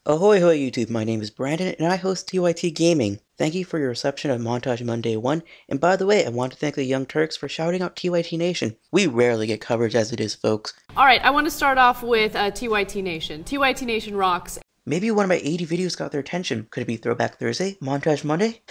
Ahoy hoy YouTube, my name is Brandon and I host TYT Gaming. Thank you for your reception of Montage Monday 1, and by the way, I want to thank the Young Turks for shouting out TYT Nation. We rarely get coverage as it is, folks. Alright, I want to start off with TYT Nation. TYT Nation rocks. Maybe one of my 80 videos got their attention. Could it be Throwback Thursday? Montage Monday?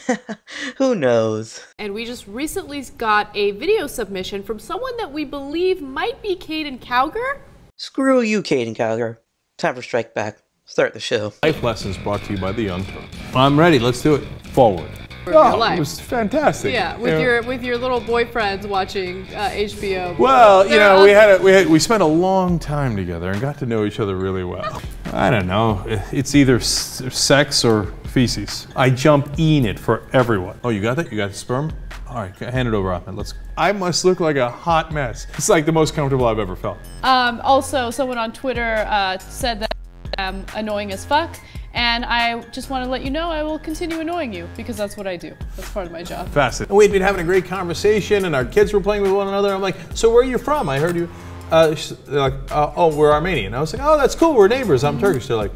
Who knows? And we just recently got a video submission from someone that we believe might be Caden Cowger? Screw you, Caden Cowger. Time for Strike Back. Start the show. Life lessons brought to you by the Young Turks. I'm ready. Let's do it. Forward. It was fantastic. Yeah, with your little boyfriends watching HBO. Well, you know, we spent a long time together and got to know each other really well. I don't know. It's either sex or feces. I jump in it for everyone. Oh, you got that? You got the sperm? All right, hand it over, Ahmed. Let's. I must look like a hot mess. It's like the most comfortable I've ever felt. Also, someone on Twitter said that I'm annoying as fuck, and I just want to let you know I will continue annoying you because that's what I do. That's part of my job. Fascinating. We'd been having a great conversation, and our kids were playing with one another. I'm like, so where are you from? I heard you. They're like, oh, we're Armenian. I was like, oh, that's cool. We're neighbors. I'm Turkish. They're like.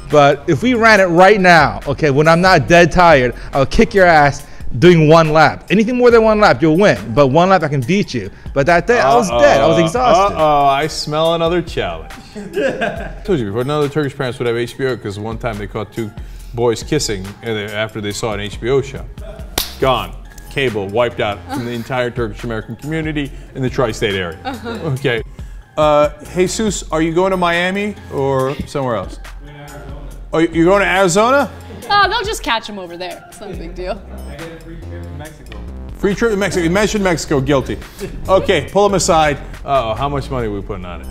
But if we ran it right now, okay, when I'm not dead tired, I'll kick your ass doing one lap. Anything more than one lap, you'll win. But one lap, I can beat you. But that day, I was dead. I was exhausted. I smell another challenge. I told you before, none of the Turkish parents would have HBO because one time they caught two boys kissing after they saw an HBO show. Gone. Cable wiped out from the entire Turkish American community in the tri-state area. Okay. Jesus, are you going to Miami or somewhere else? Oh, you're going to Arizona? Oh, they'll just catch him over there. It's not a big deal. I get a free trip to Mexico. Free trip to Mexico. You mentioned Mexico. Guilty. Okay, pull him aside. Uh-oh, how much money are we putting on it?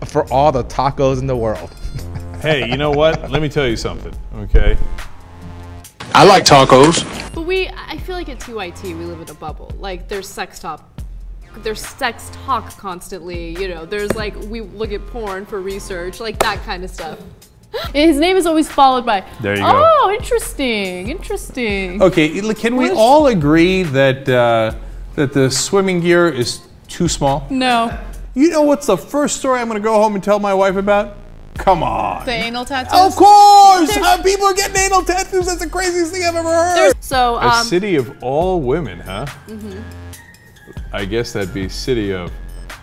For all the tacos in the world. Hey, you know what? Let me tell you something, okay? I like tacos. But I feel like at TYT we live in a bubble. Like there's sex talk constantly, you know, there's like, we look at porn for research, like that kind of stuff. His name is always followed by, there you go. Oh, interesting, interesting. Okay, can we all agree that that the swimming gear is too small? No. You know what's the first story I'm gonna go home and tell my wife about? Come on. The anal tattoos? Of course! People are getting anal tattoos, that's the craziest thing I've ever heard. So, a city of all women, huh? Mm-hmm. I guess that'd be city of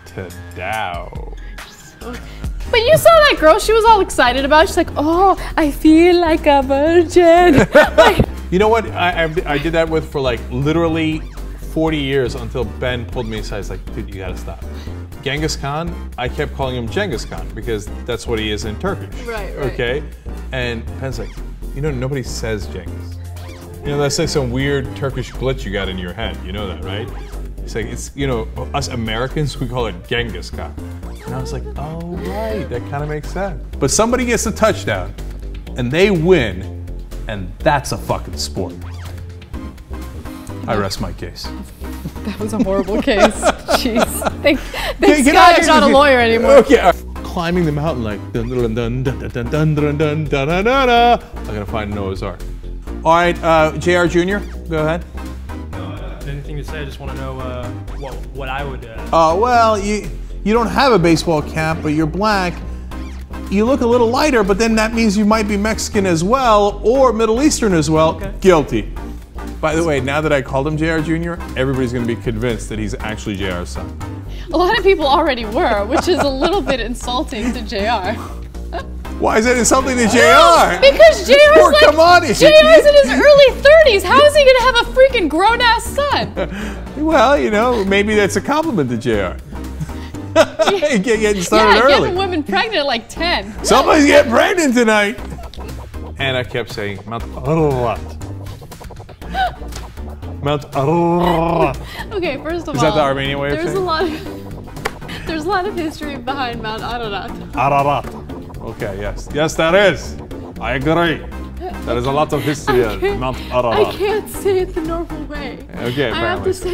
Tadao. But you saw that girl, she was all excited about it. She's like, oh, I feel like a virgin. Like, you know what I did that with for like literally 40 years until Ben pulled me aside. He's like, dude, you gotta stop. Genghis Khan, I kept calling him Genghis Khan because that's what he is in Turkish. Right. Okay? And Ben's like, you know, nobody says Genghis. You know, that's like some weird Turkish glitch you got in your head. You know that, right? It's like, it's, you know, us Americans, we call it Genghis Khan. And I was like, oh, right, that kind of makes sense. But somebody gets a touchdown, and they win, and that's a fucking sport. I rest my case. That was a horrible case. Jeez. Thank God you're not a lawyer anymore. Okay. Climbing the mountain like dun dun dun dun dun dun dun dun dun dun dun. I'm gonna find Noah's Ark. All right, JR Jr., go ahead. Anything to say? I just want to know what I would. Well, you don't have a baseball cap, but you're black. You look a little lighter, but then that means you might be Mexican as well, or Middle Eastern as well. Okay. Guilty. By the way, now that I called him JR Jr., everybody's going to be convinced that he's actually JR's son. A lot of people already were, which is a little bit insulting to JR. Why is that insulting to JR? Because JR's JR's in his early 30s. How is he going to have a freaking grown-ass son? Well, you know, maybe that's a compliment to JR. Getting started early. Getting women pregnant at like 10. Somebody's getting pregnant tonight. And I kept saying, Mount Ararat. Mount Ararat. Okay, first of all, is that the Armenian way of saying it? There's a lot of history behind Mount Ararat. Ararat. Okay, yes. Yes, there is. I agree. There is a lot of history at Mount Ararat. I can't say it the normal way. Okay, I have to say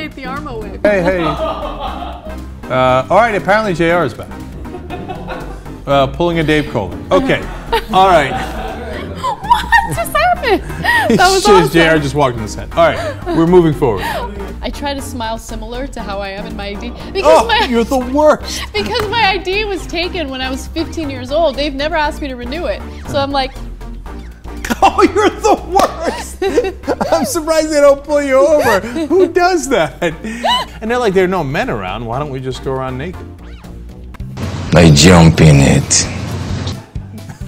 it the Armo way. Hey. All right, apparently JR is back. Pulling a Dave Coleman. Okay. All right. What just happened? That was awesome. JR just walked in the set. All right, we're moving forward. I I try to smile similar to how I am in my ID. Because you're the worst. Because my ID was taken when I was 15 years old. They've never asked me to renew it. So I'm like, oh, you're the worst. I'm surprised they don't pull you over. Who does that? And they're like, there are no men around. Why don't we just go around naked? I jump in it.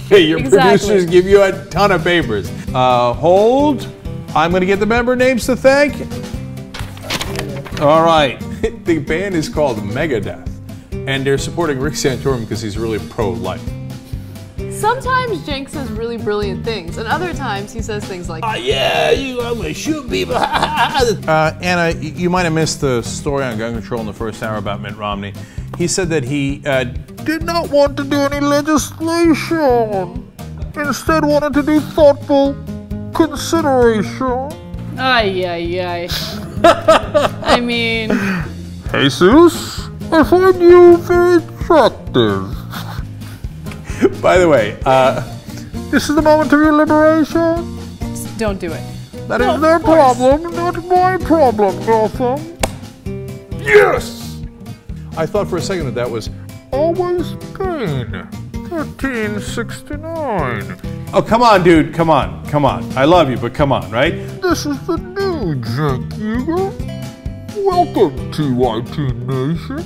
Hey, your producers give you a ton of papers. Hold. I'm going to get the member names to thank. All right. The band is called Megadeth, and they're supporting Rick Santorum because he's really pro-life. sometimes Jenks says really brilliant things, and other times he says things like, yeah, I'm going to shoot people. Anna, you might have missed the story on gun control in the first hour about Mitt Romney. He said that he did not want to do any legislation. Instead wanted to do thoughtful consideration. ay, ay, ay. I mean... Jesus, I find you very attractive. By the way, this is the moment of your liberation. Don't do it. That is their problem, not my problem, Gotham. Yes! I thought for a second that was always gain. 1369. Oh, come on, dude. Come on. Come on. I love you, but come on, right? This is the new Jake Eagle. Welcome, TYT Nation.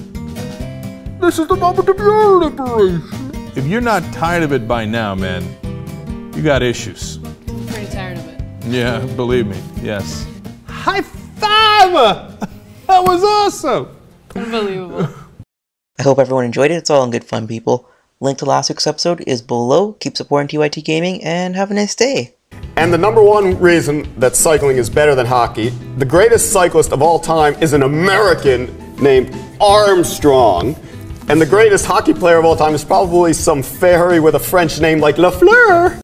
This is the moment of your liberation. If you're not tired of it by now, man, you got issues. I'm pretty tired of it. Yeah, believe me. Yes. High five! That was awesome. Unbelievable. I hope everyone enjoyed it. It's all in good fun, people. Link to last week's episode is below. Keep supporting TYT Gaming and have a nice day. And the number one reason that cycling is better than hockey, the greatest cyclist of all time is an American named Armstrong. And the greatest hockey player of all time is probably some fairy with a French name like Lafleur.